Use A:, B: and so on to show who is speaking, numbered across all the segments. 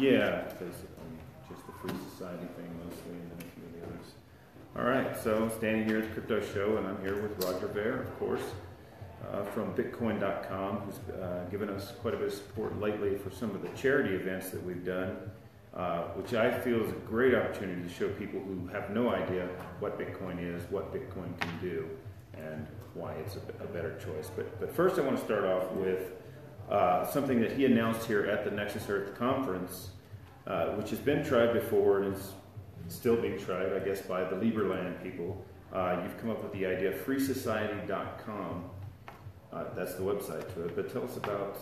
A: Yeah, basically just the Free Society thing mostly, and then a few of the others. All right, so standing here at the Crypto Show, and I'm here with Roger Ver, of course, from Bitcoin.com, who's given us quite a bit of support lately for some of the charity events that we've done, which I feel is a great opportunity to show people who have no idea what Bitcoin is, what Bitcoin can do, and why it's a better choice. But first I want to start off with something that he announced here at the Nexus Earth Conference, which has been tried before and is still being tried, I guess, by the Liberland people. You've come up with the idea of FreeSociety.com. That's the website to it. But tell us about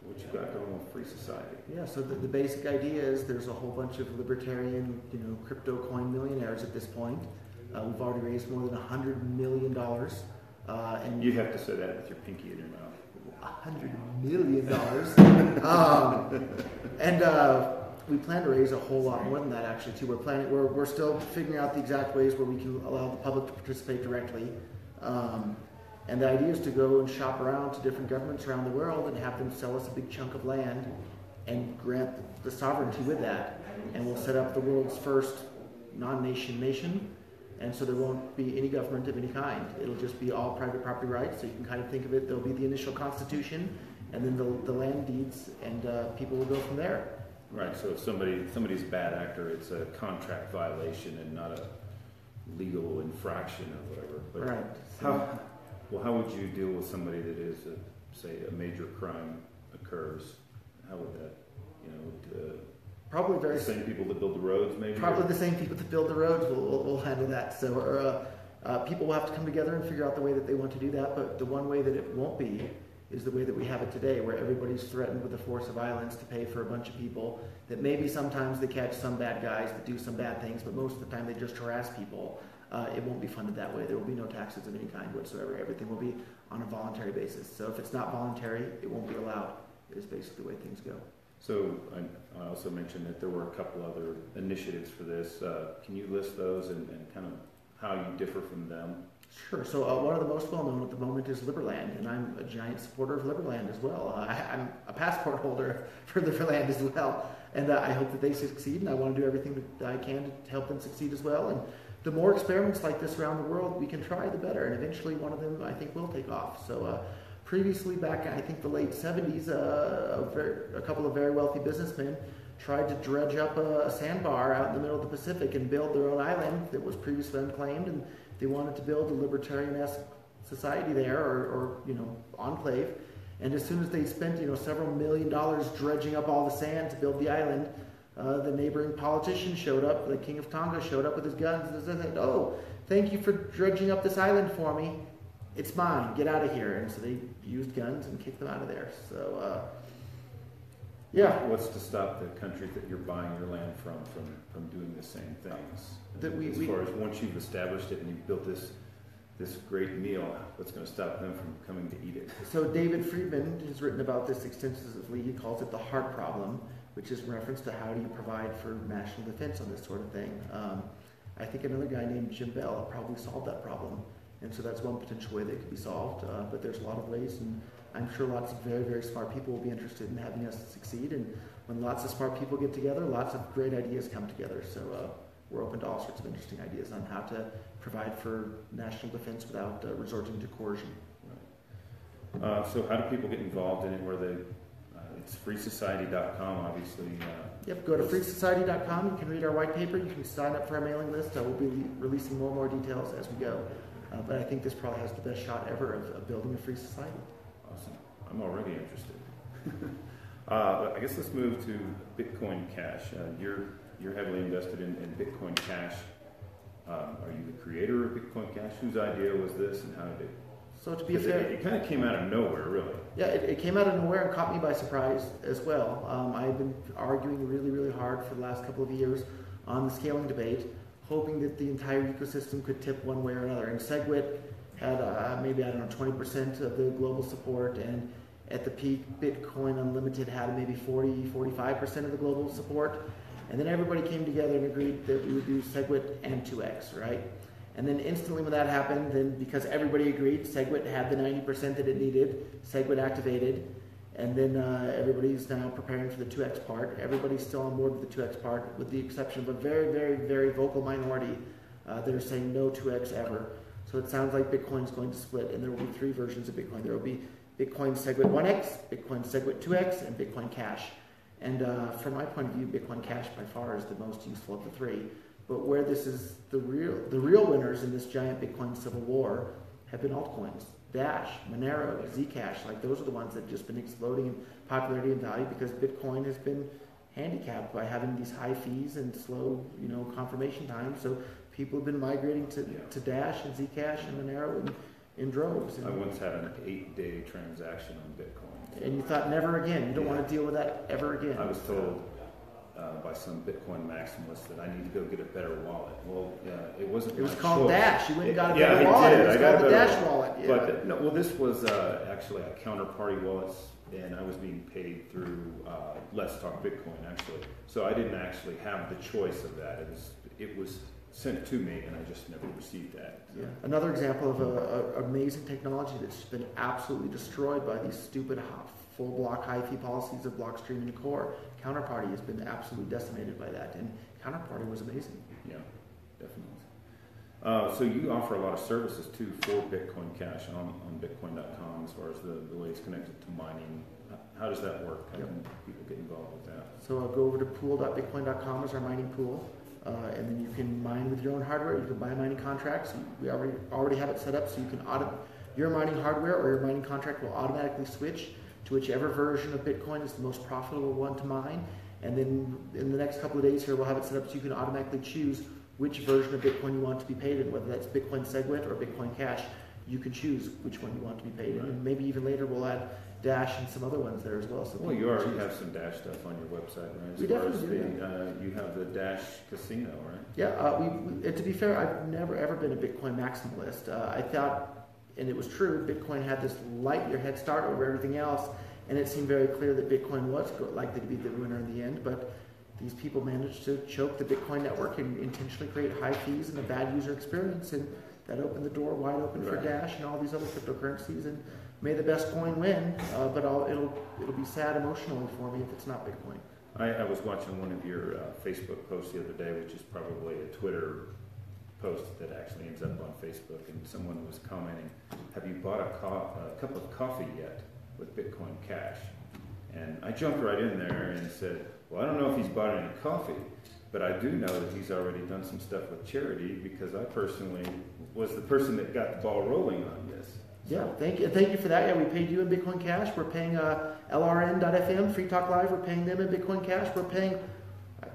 A: what you've got going with Free Society.
B: Yeah, so the basic idea is there's a whole bunch of libertarian, crypto coin millionaires at this point. We've already raised more than $100 million. And
A: you have to say that with your pinky in your mouth.
B: $100 million. We plan to raise a whole lot more than that, actually, too. We're still figuring out the exact ways where we can allow the public to participate directly. And the idea is to go and shop around to different governments around the world and have them sell us a big chunk of land and grant the sovereignty with that. And we'll set up the world's first non-nation nation. And so there won't be any government of any kind. It'll just be all private property rights. So you can kind of think of it, there'll be the initial constitution and then the land deeds, and people will go from there.
A: Right, so if somebody's a bad actor, it's a contract violation and not a legal infraction or whatever. But
B: right.
A: How would you deal with somebody that is, say, a major crime occurs? How would that,
B: probably
A: the same people that build the roads, maybe?
B: Probably the same people that build the roads will handle that. So people will have to come together and figure out the way that they want to do that. But the one way that it won't be is the way that we have it today, where everybody's threatened with the force of violence to pay for a bunch of people that maybe sometimes they catch some bad guys that do some bad things, but most of the time they just harass people. It won't be funded that way. There will be no taxes of any kind whatsoever. Everything will be on a voluntary basis. So if it's not voluntary, it won't be allowed. It is basically the way things go.
A: So I also mentioned that there were a couple other initiatives for this. Can you list those and kind of how you differ from them?
B: Sure. So one of the most well-known at the moment is Liberland, and I'm a giant supporter of Liberland as well. I'm a passport holder for Liberland as well, and I hope that they succeed, and I want to do everything that I can to help them succeed as well. And the more experiments like this around the world we can try, the better, and eventually one of them I think will take off. So previously, back in I think the late 70s, a couple of very wealthy businessmen tried to dredge up a sandbar out in the middle of the Pacific and build their own island that was previously unclaimed, and they wanted to build a libertarian-esque society there, or enclave. And as soon as they spent several $1 million dredging up all the sand to build the island, the neighboring politician showed up. The king of Tonga showed up with his guns and said, "Oh, thank you for dredging up this island for me. It's mine. Get out of here." And so they used guns and kicked them out of there. So, yeah.
A: What's to stop the countries that you're buying your land from doing the same things? As far as once you've established it and you've built this great meal, what's going to stop them from coming to eat it?
B: So David Friedman has written about this extensively. He calls it the heart problem, which is in reference to how do you provide for national defense on this sort of thing. I think another guy named Jim Bell probably solved that problem. And so that's one potential way that it could be solved. But there's a lot of ways, and I'm sure lots of very, very smart people will be interested in having us succeed. And when lots of smart people get together, lots of great ideas come together. So we're open to all sorts of interesting ideas on how to provide for national defense without resorting to coercion.
A: Right. So how do people get involved in it? Where they it's FreeSociety.com, obviously.
B: Yep, go to FreeSociety.com. You can read our white paper. You can sign up for our mailing list. We'll be releasing more and more details as we go. But I think this probably has the best shot ever of building a free society.
A: Awesome. I'm already interested. I guess let's move to Bitcoin Cash. You're heavily invested in Bitcoin Cash. Are you the creator of Bitcoin Cash? Whose idea was this, and how did it?
B: So to be fair,
A: it kind of came out of nowhere, really.
B: Yeah, it came out of nowhere and caught me by surprise as well. I've been arguing really, really hard for the last couple of years on the scaling debate, hoping that the entire ecosystem could tip one way or another. And SegWit had maybe, 20% of the global support, and at the peak, Bitcoin Unlimited had maybe 45% of the global support. And then everybody came together and agreed that we would do SegWit and 2x, right? And then instantly when that happened, then because everybody agreed, SegWit had the 90% that it needed, SegWit activated. And then everybody's now preparing for the 2x part. Everybody's still on board with the 2x part, with the exception of a very, very, very vocal minority that are saying no 2x ever. So it sounds like Bitcoin's going to split, and there will be 3 versions of Bitcoin. There will be Bitcoin SegWit 1x, Bitcoin SegWit 2x, and Bitcoin Cash. And from my point of view, Bitcoin Cash by far is the most useful of the 3. But where this is the real winners in this giant Bitcoin civil war have been altcoins. Dash, Monero, Zcash, like those are the ones that have just been exploding in popularity and value because Bitcoin has been handicapped by having these high fees and slow, confirmation times. So people have been migrating to Dash and Zcash and Monero in droves.
A: I once had an 8-day transaction on Bitcoin.
B: And you thought, never again. You don't want to deal with that ever again.
A: I was told by some Bitcoin maximalists that I need to go get a better wallet. Well, it wasn't.
B: It was
A: my
B: called
A: choice.
B: Dash. You went and got a better
A: I
B: wallet.
A: did.
B: It was called the Dash wallet. Yeah.
A: But no, well, this was actually a counterparty wallet, and I was being paid through Let's Talk Bitcoin actually. So I didn't actually have the choice of that. It was sent to me, and I just never received that. So.
B: Yeah. Another example of an amazing technology that's been absolutely destroyed by these stupid full block high fee policies of Blockstream and Core. Counterparty has been absolutely decimated by that, and Counterparty was amazing.
A: Yeah, definitely. So you offer a lot of services too for Bitcoin Cash on Bitcoin.com as far as the way it's connected to mining. How does that work? How can people get involved with that?
B: So I'll go over to pool.bitcoin.com as our mining pool. And then you can mine with your own hardware. You can buy mining contracts. We already have it set up so you can your mining hardware or your mining contract will automatically switch to whichever version of Bitcoin is the most profitable one to mine. And then in the next couple of days here, we'll have it set up so you can automatically choose which version of Bitcoin you want to be paid in, whether that's Bitcoin SegWit or Bitcoin Cash. You can choose which one you want to be paid in. And maybe even later we'll add Dash and some other ones there as well. So
A: you already have some Dash stuff on your website, right?
B: We definitely do.
A: You have the Dash Casino, right?
B: Yeah. And to be fair, I've never ever been a Bitcoin maximalist. I thought, and it was true, Bitcoin had this light year head start over everything else, and it seemed very clear that Bitcoin was likely to be the winner in the end. But these people managed to choke the Bitcoin network and intentionally create high fees and a bad user experience, and that opened the door wide open for Dash and all these other cryptocurrencies. And may the best coin win, but it'll be sad emotionally for me if it's not Bitcoin.
A: I was watching one of your Facebook posts the other day, which is probably a Twitter post that actually ends up on Facebook, and someone was commenting, have you bought a cup of coffee yet with Bitcoin Cash? And I jumped right in there and said, well, I don't know if he's bought any coffee, but I do know that he's already done some stuff with charity because I personally was the person that got the ball rolling on this.
B: Yeah, thank you for that. Yeah, we paid you in Bitcoin Cash. We're paying LRN.FM, Free Talk Live. We're paying them in Bitcoin Cash. We're paying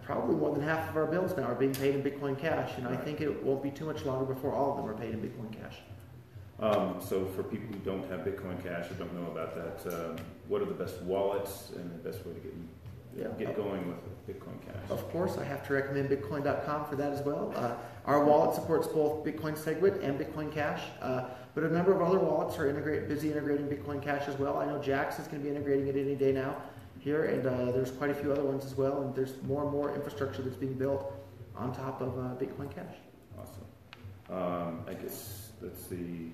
B: probably more than half of our bills now are being paid in Bitcoin Cash, and I think it won't be too much longer before all of them are paid in Bitcoin Cash.
A: So for people who don't have Bitcoin Cash or don't know about that, what are the best wallets and the best way to get going with Bitcoin Cash?
B: Of course, I have to recommend Bitcoin.com for that as well. Our wallet supports both Bitcoin SegWit and Bitcoin Cash, but a number of other wallets are busy integrating Bitcoin Cash as well. I know Jax is going to be integrating it any day now here, and there's quite a few other ones as well, and there's more and more infrastructure that's being built on top of Bitcoin Cash.
A: Awesome. I guess let's see.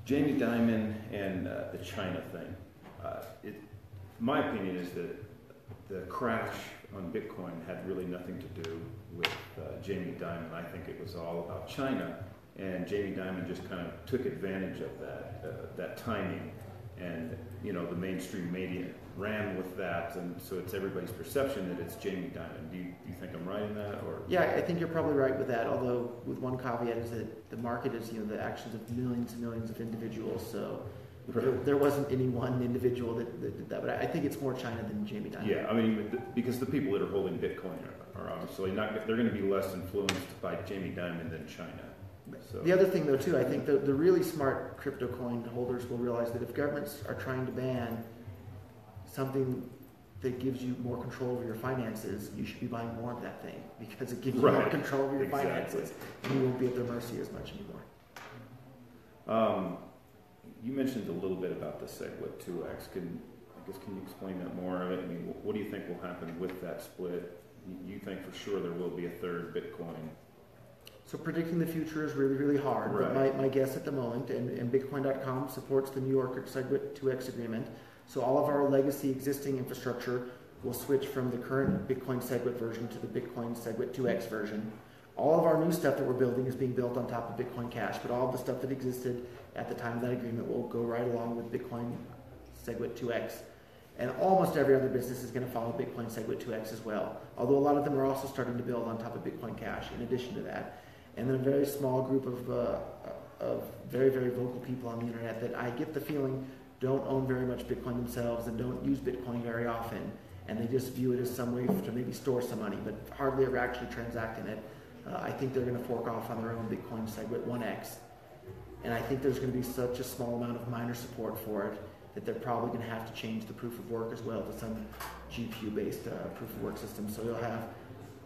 A: Jamie Dimon and the China thing. My opinion is that the crash on Bitcoin had really nothing to do with Jamie Dimon. I think it was all about China, and Jamie Dimon just kind of took advantage of that timing, and the mainstream media ran with that, and so it's everybody's perception that it's Jamie Dimon. Do you think I'm right in that? Or
B: yeah, I think you're probably right with that. Although with one caveat is that the market is the actions of millions and millions of individuals. So there wasn't any one individual that did that. But I think it's more China than Jamie Dimon.
A: Yeah, I mean because the people that are holding Bitcoin are obviously not. They're going to be less influenced by Jamie Dimon than China. So.
B: The other thing though too, I think the really smart crypto coin holders will realize that if governments are trying to ban something that gives you more control over your finances, you should be buying more of that thing because it gives you more control over your finances, and you won't be at their mercy as much anymore.
A: You mentioned a little bit about the SegWit 2x. Can you explain that more? I mean, what do you think will happen with that split? You think for sure there will be a third Bitcoin?
B: So predicting the future is really, really hard. Right. But my guess at the moment, and Bitcoin.com supports the New York SegWit 2x agreement, So all of our legacy existing infrastructure will switch from the current Bitcoin SegWit version to the Bitcoin SegWit 2x version. All of our new stuff that we're building is being built on top of Bitcoin Cash, but all of the stuff that existed at the time of that agreement will go right along with Bitcoin SegWit 2x. And almost every other business is going to follow Bitcoin SegWit 2x as well, although a lot of them are also starting to build on top of Bitcoin Cash in addition to that. And then a very small group of very, very vocal people on the internet that I get the feeling don't own very much Bitcoin themselves and don't use Bitcoin very often, and they just view it as some way to maybe store some money, but hardly ever actually transact in it. I think they're going to fork off on their own Bitcoin SegWit 1x, and I think there's going to be such a small amount of miner support for it that they're probably going to have to change the proof of work as well to some GPU-based proof of work system. So you'll have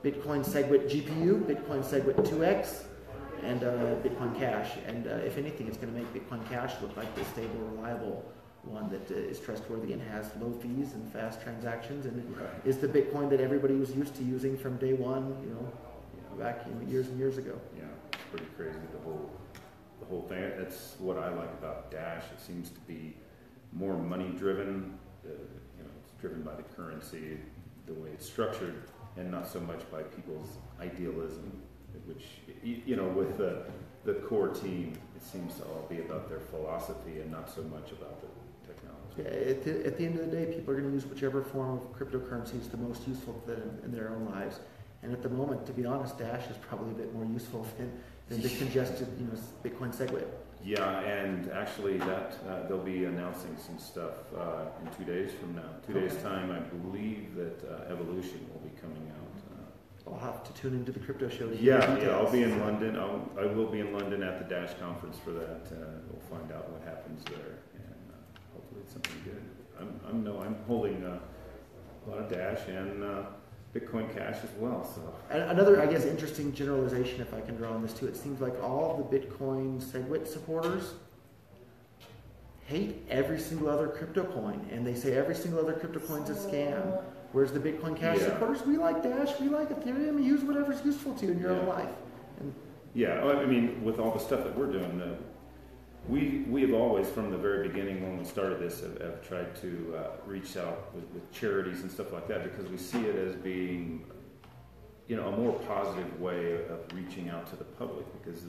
B: Bitcoin SegWit GPU, Bitcoin SegWit 2x, and Bitcoin Cash. And if anything, it's going to make Bitcoin Cash look like the stable, reliable one that is trustworthy and has low fees and fast transactions, and is the Bitcoin that everybody was used to using from day one, back years and years ago.
A: Yeah, it's pretty crazy, the whole thing. That's what I like about Dash. It seems to be more money driven. It's driven by the currency, the way it's structured, and not so much by people's idealism, which, with the core team, it seems to all be about their philosophy and not so much about the technology.
B: Yeah, at the end of the day, people are going to use whichever form of cryptocurrency is the most useful to them in their own lives. And at the moment, to be honest, Dash is probably a bit more useful than the congested, Bitcoin SegWit.
A: Yeah, and actually they'll be announcing some stuff in 2 days from now. 2 days time, I believe that Evolution will be coming out.
B: I'll have to tune into the crypto show.
A: Yeah, I'll be in London. I will be in London at the Dash conference for that. We'll find out what happens there, and hopefully it's something good. I'm holding a lot of Dash and Bitcoin Cash as well. So
B: another, I guess, interesting generalization, if I can draw on this too, it seems like all of the Bitcoin SegWit supporters hate every single other crypto coin, and they say every single other crypto coin's a scam. Whereas the Bitcoin Cash supporters, we like Dash, we like Ethereum, use whatever's useful to you in your own life. And
A: I mean, with all the stuff that we're doing, we have always, from the very beginning when we started this, have tried to reach out with charities and stuff like that, because we see it as being, a more positive way of reaching out to the public. Because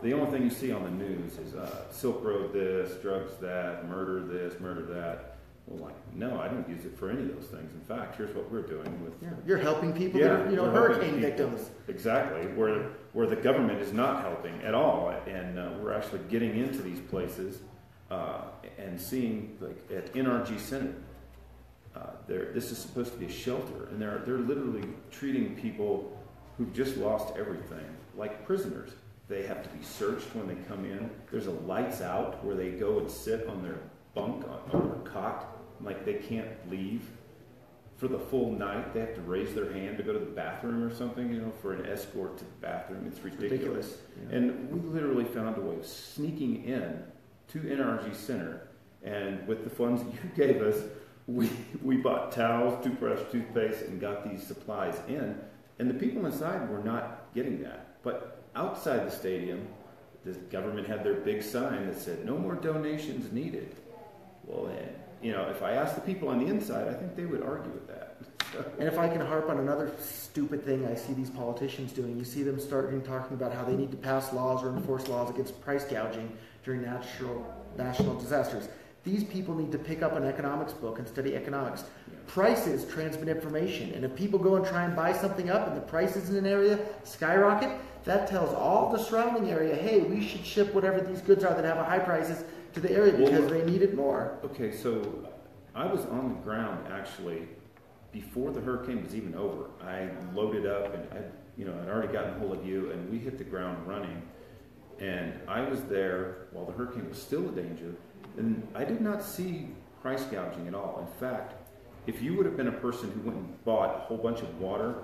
A: the only thing you see on the news is Silk Road this, drugs that, murder this, murder that. Well, no, I don't use it for any of those things. In fact, here's what we're doing with.
B: Yeah. You're helping people that are, hurricane victims.
A: Exactly, where the government is not helping at all, and we're actually getting into these places and seeing, like at NRG Center, this is supposed to be a shelter, and they're literally treating people who've just lost everything like prisoners. They have to be searched when they come in. There's a lights out where they go and sit on their bunk on their cot. Like they can't leave for the full night. They have to raise their hand to go to the bathroom or something, for an escort to the bathroom. It's ridiculous. Yeah. And we literally found a way of sneaking in to NRG Center, and with the funds that you gave us, we bought towels, toothbrush, toothpaste, and got these supplies in. And the people inside were not getting that. But outside the stadium, the government had their big sign that said, "No more donations needed." Well, if I asked the people on the inside, I think they would argue with that.
B: And if I can harp on another stupid thing I see these politicians doing, you see them talking about how they need to pass laws or enforce laws against price gouging during national disasters. These people need to pick up an economics book and study economics. Yeah. Prices transmit information, and if people go and try and buy something up and the prices in an area skyrocket, that tells all the surrounding area, hey, we should ship whatever these goods are that have a high prices to the area because they need it more.
A: Okay, so I was on the ground actually before the hurricane was even over. I loaded up and I'd already gotten hold of you, and we hit the ground running. And I was there while the hurricane was still a danger, and I did not see price gouging at all. In fact, if you would have been a person who went and bought a whole bunch of water,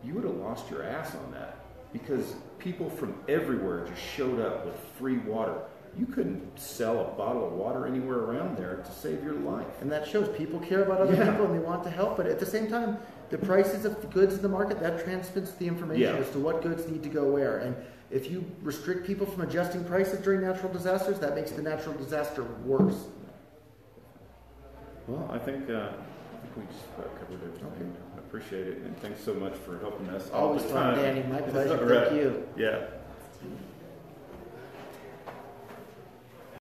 A: you would have lost your ass on that, because people from everywhere just showed up with free water. You couldn't sell a bottle of water anywhere around there to save your life.
B: And that shows people care about other people and they want to help. But at the same time, the prices of the goods in the market, that transmits the information as to what goods need to go where. And if you restrict people from adjusting prices during natural disasters, that makes the natural disaster worse.
A: Well, I think we just about covered everything.
B: Okay.
A: I appreciate it, and thanks so much for helping us all
B: Always
A: the
B: fun,
A: time.
B: Danny. My pleasure.
A: Right.
B: Thank you.
A: Yeah.